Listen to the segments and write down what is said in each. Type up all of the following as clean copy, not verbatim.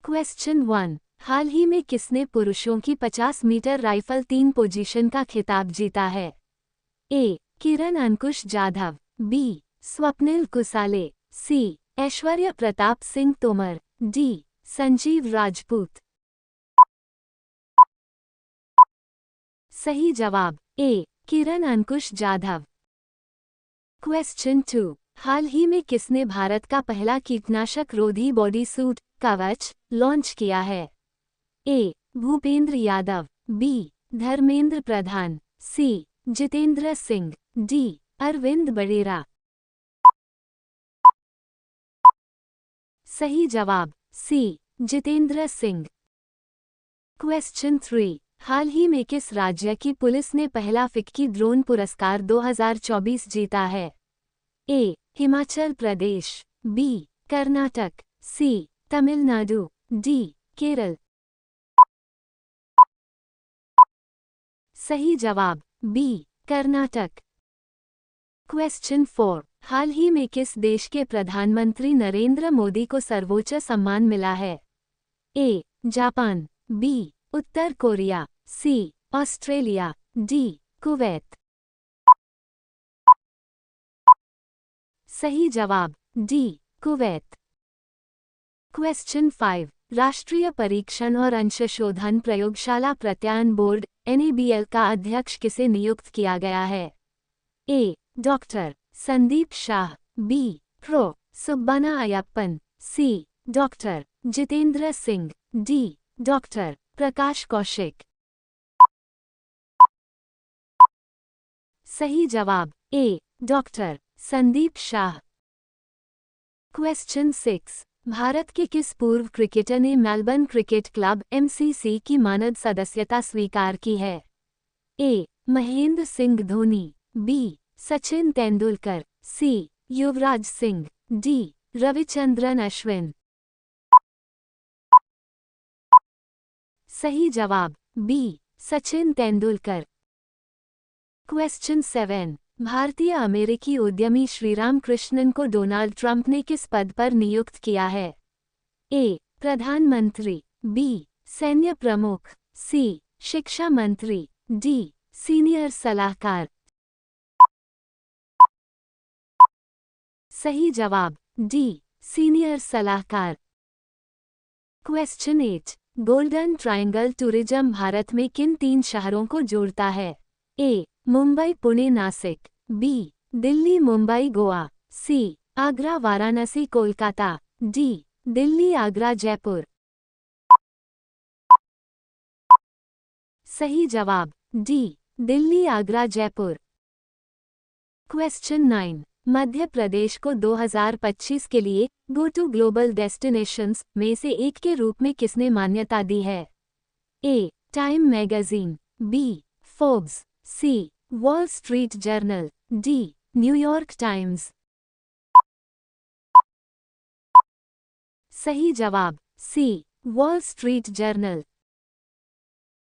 Question 1। हाल ही में किसने पुरुषों की 50 मीटर राइफल 3 पोजीशन का खिताब जीता है? ए. किरण अंकुश जाधव, बी. स्वप्निल कुसाले, सी. ऐश्वर्य प्रताप सिंह तोमर, डी. संजीव राजपूत। सही जवाब ए. किरण अंकुश जाधव। क्वेश्चन 2। हाल ही में किसने भारत का पहला कीटनाशक रोधी बॉडी सूट कवच लॉन्च किया है? ए. भूपेंद्र यादव, बी. धर्मेंद्र प्रधान, सी. जितेंद्र सिंह, डी. अरविंद बड़ेरा। सही जवाब सी. जितेंद्र सिंह। क्वेश्चन 3। हाल ही में किस राज्य की पुलिस ने पहला फिक्की ड्रोन पुरस्कार 2024 जीता है? ए. हिमाचल प्रदेश, बी. कर्नाटक, सी. तमिलनाडु, डी. केरल। सही जवाब बी. कर्नाटक। क्वेश्चन 4। हाल ही में किस देश के प्रधानमंत्री नरेंद्र मोदी को सर्वोच्च सम्मान मिला है? ए. Japan, B. उत्तर Korea, C. Australia, D. Kuwait. सही जवाब डी. कुवैत। क्वेश्चन 5। राष्ट्रीय परीक्षण और अंशशोधन प्रयोगशाला प्रत्यायन बोर्ड NABL का अध्यक्ष किसे नियुक्त किया गया है? A. Doctor Sandeep Shah, B. Prof. Subbanna Ayyappan, C. Doctor Jitendra Singh, D. Doctor Prakash Kaushik. सही जवाब A. Doctor Sandeep Shah. Question 6। Bharat के किस पूर्व क्रिकेटर ने मेलबर्न क्रिकेट क्लब MCC की मानद सदस्यता स्वीकार की है? ए. महेंद्र सिंह धोनी, बी. सचिन तेंदुलकर, सी. युवराज सिंह, डी. रविचंद्रन अश्विन। सही जवाब बी. सचिन तेंदुलकर। क्वेश्चन 7। भारतीय अमेरिकी उद्यमी श्रीराम कृष्णन को डोनाल्ड ट्रंप ने किस पद पर नियुक्त किया है? ए. प्रधानमंत्री, बी. सैन्य प्रमुख, सी. शिक्षा मंत्री, डी. सीनियर सलाहकार। सही जवाब डी. सीनियर सलाहकार। Question 8। Golden triangle tourism Bharat में किन 3 शहरों को जोड़ता है? ए. मुंबई पुणे नासिक, बी. दिल्ली मुंबई गोवा, सी. आगरा वाराणसी कोलकाता, डी. दिल्ली आगरा जयपुर। सही जवाब डी. दिल्ली आगरा जयपुर। क्वेश्चन 9। मध्य प्रदेश को 2025 के लिए गो टू ग्लोबल डेस्टिनेशंस में से एक के रूप में किसने मान्यता दी है? A. Time magazine, B. Forbes, C. Wall Street Journal, D. New York Times. सही जवाब C. Wall Street Journal.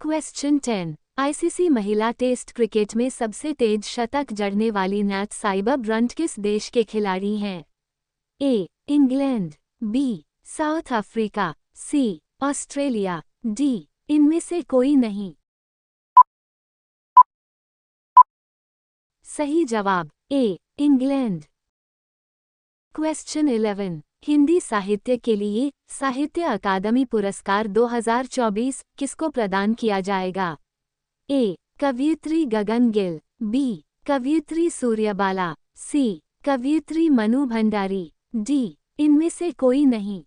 Question 10। ICC महिला टेस्ट क्रिकेट में सबसे तेज शतक जड़ने वाली नैट साइबा ब्रंट किस देश के खिलाड़ी हैं? A. England, B. South Africa, C. Australia, D. इनमें से कोई नहीं। सही जवाब ए. इंग्लैंड। क्वेश्चन 11। हिंदी साहित्य के लिए साहित्य अकादमी पुरस्कार 2024 किसको प्रदान किया जाएगा? ए. कवयित्री गगन गिल, बी. कवयित्री सूर्यबाला, सी. कवयित्री मनु भंडारी, डी. इनमें से कोई नहीं।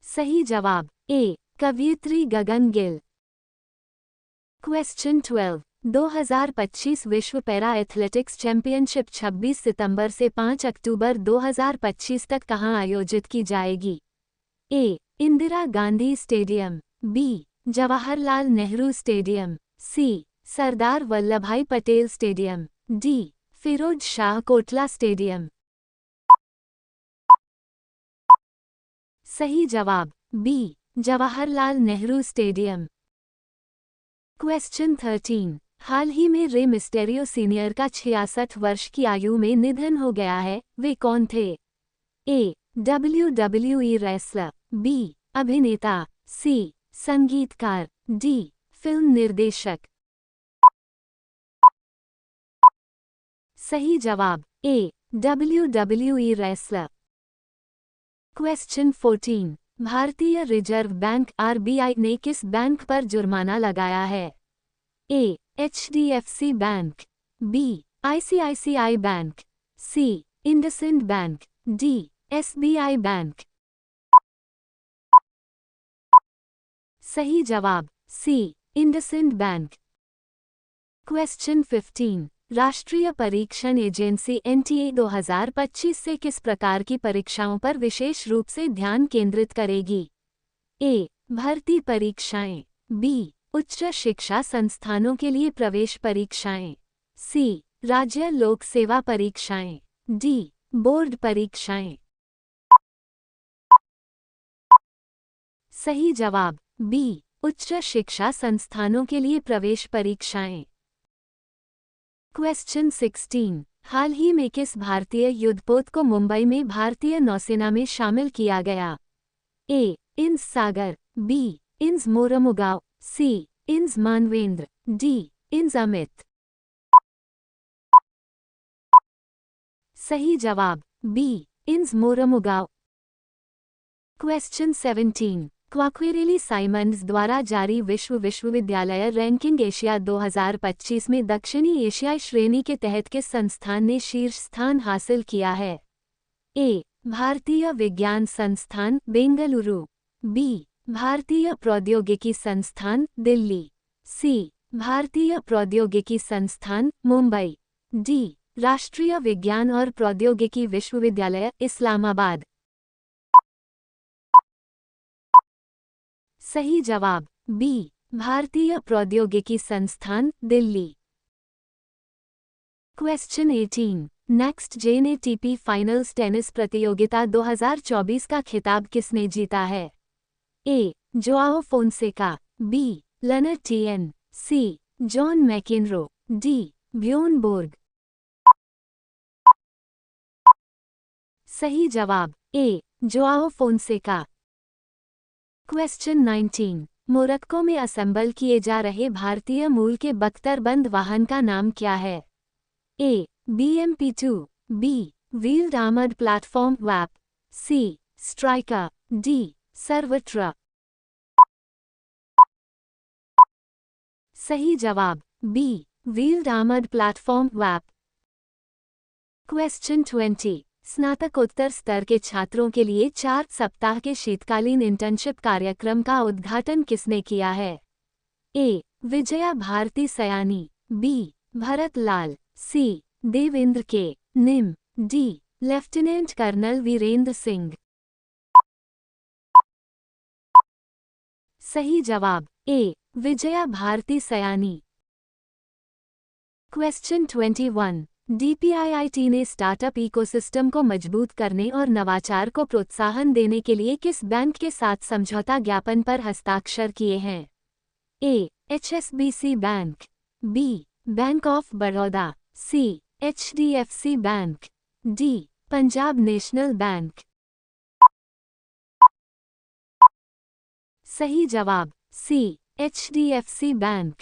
सही जवाब ए. कवयित्री गगन गिल। क्वेश्चन 12। 2025 विश्व पैरा एथलेटिक्स चैंपियनशिप 26 सितंबर से 5 अक्टूबर 2025 तक कहां आयोजित की जाएगी? A. Indira Gandhi stadium, B. Jawaharlal Nehru stadium, C. Sardar Vallabhbhai Patel stadium, D. Firoz Shah Kotla stadium. सही जवाब B. Jawaharlal Nehru stadium. Question 13। हाल ही में रे मिस्टेरियो सीनियर का 66 वर्ष की आयु में निधन हो गया है, वे कौन थे? ए. WWE रेसलर, बी अभिनेता, सी संगीतकार, डी फिल्म निर्देशक। सही जवाब ए WWE रेसलर। क्वेश्चन 14, भारतीय रिजर्व बैंक आरबीआई ने किस बैंक पर जुर्माना लगाया है? A HDFC bank, B ICICI bank, C IndusInd bank, D SBI bank. सही जवाब सी इंडसइंड बैंक। क्वेश्चन 15, राष्ट्रीय परीक्षण एजेंसी NTA 2025 से किस प्रकार की परीक्षाओं पर विशेष रूप से ध्यान केंद्रित करेगी? ए भर्ती परीक्षाएं, बी उच्च शिक्षा संस्थानों के लिए प्रवेश परीक्षाएं, सी राज्य लोक सेवा परीक्षाएं, डी बोर्ड परीक्षाएं। सही जवाब बी उच्च शिक्षा संस्थानों के लिए प्रवेश परीक्षाएं। क्वेश्चन 16, हाल ही में किस भारतीय युद्धपोत को मुंबई में भारतीय नौसेना में शामिल किया गया? ए इंस सागर, बी इंस मोरमुगांव, सी इंस मानवेंद्र, डी इंस अमित। सही जवाब बी इंस मोरमुगांव। क्वेश्चन 17, क्वाक्वेरेली साइमंड्स द्वारा जारी विश्व विश्वविद्यालय रैंकिंग एशिया 2025 में दक्षिणी एशियाई श्रेणी के तहत किस संस्थान ने शीर्ष स्थान हासिल किया है? ए भारतीय विज्ञान संस्थान बेंगलुरु, बी भारतीय प्रौद्योगिकी संस्थान दिल्ली, सी भारतीय प्रौद्योगिकी संस्थान मुंबई, डी राष्ट्रीय विज्ञान और प्रौद्योगिकी विश्वविद्यालय इस्लामाबाद। सही जवाब बी भारतीय प्रौद्योगिकी संस्थान Delhi. Question 18, next Gen ATP finals tennis प्रतियोगिता 2024 का खिताब किसने जीता है? A Joao Fonseca, B Learner Tien, C John McEnroe, D Bjorn Borg. सही जवाब A Joao Fonseca. Question 19, Morocco में असेंबल किए जा रहे भारतीय मूल के बख्तरबंद वाहन का नाम क्या है? A BMP-2, B wheeled armoured platform WhAP, C Stryker, D Sarvatra. सही जवाब B wheeled armoured platform WhAP. Question 20, स्नातकोत्तर स्तर के छात्रों के लिए 4 सप्ताह के शीतकालीन इंटर्नशिप कार्यक्रम का उद्घाटन किसने किया है? A Vijaya Bharti Sayani, B Bharat Lal, C Devendra K Nim, D lieutenant colonel Virendra Singh. सही जवाब A Vijaya Bharti Sayani. Question 21, DPIIT ने स्टार्टअप इकोसिस्टम को मजबूत करने और नवाचार को प्रोत्साहन देने के लिए किस बैंक के साथ समझौता ज्ञापन पर हस्ताक्षर किए हैं? A HSBC bank, B bank of Baroda, C HDFC bank, D Punjab national bank. सही जवाब C HDFC bank.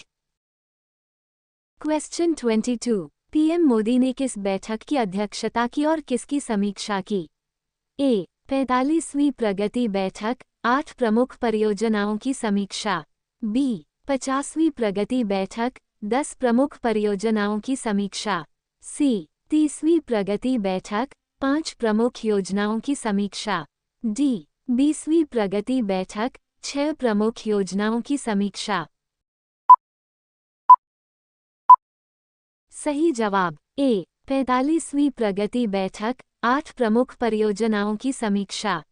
Question 22, PM Modi ने किस बैठक की अध्यक्षता की और किसकी समीक्षा की? ए 45वीं प्रगति बैठक, 8 प्रमुख परियोजनाओं की समीक्षा, बी 50वीं प्रगति बैठक, 10 प्रमुख परियोजनाओं की समीक्षा, सी 30वीं प्रगति बैठक, 5 प्रमुख योजनाओं की समीक्षा, डी 20वीं प्रगति बैठक, 6 प्रमुख योजनाओं की समीक्षा। सही जवाब ए 45वीं प्रगति बैठक, 8 प्रमुख परियोजनाओं की समीक्षा।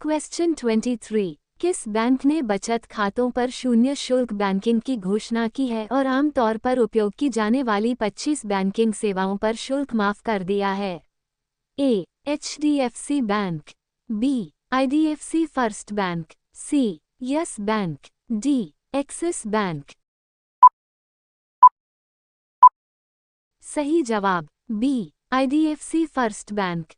क्वेश्चन 23, किस बैंक ने बचत खातों पर शून्य शुल्क बैंकिंग की घोषणा की है और आमतौर पर उपयोग की जाने वाली 25 बैंकिंग सेवाओं पर शुल्क माफ कर दिया है? A HDFC bank, B IDFC first bank, C Yes bank, D Axis bank. सही जवाब बी IDFC फर्स्ट बैंक।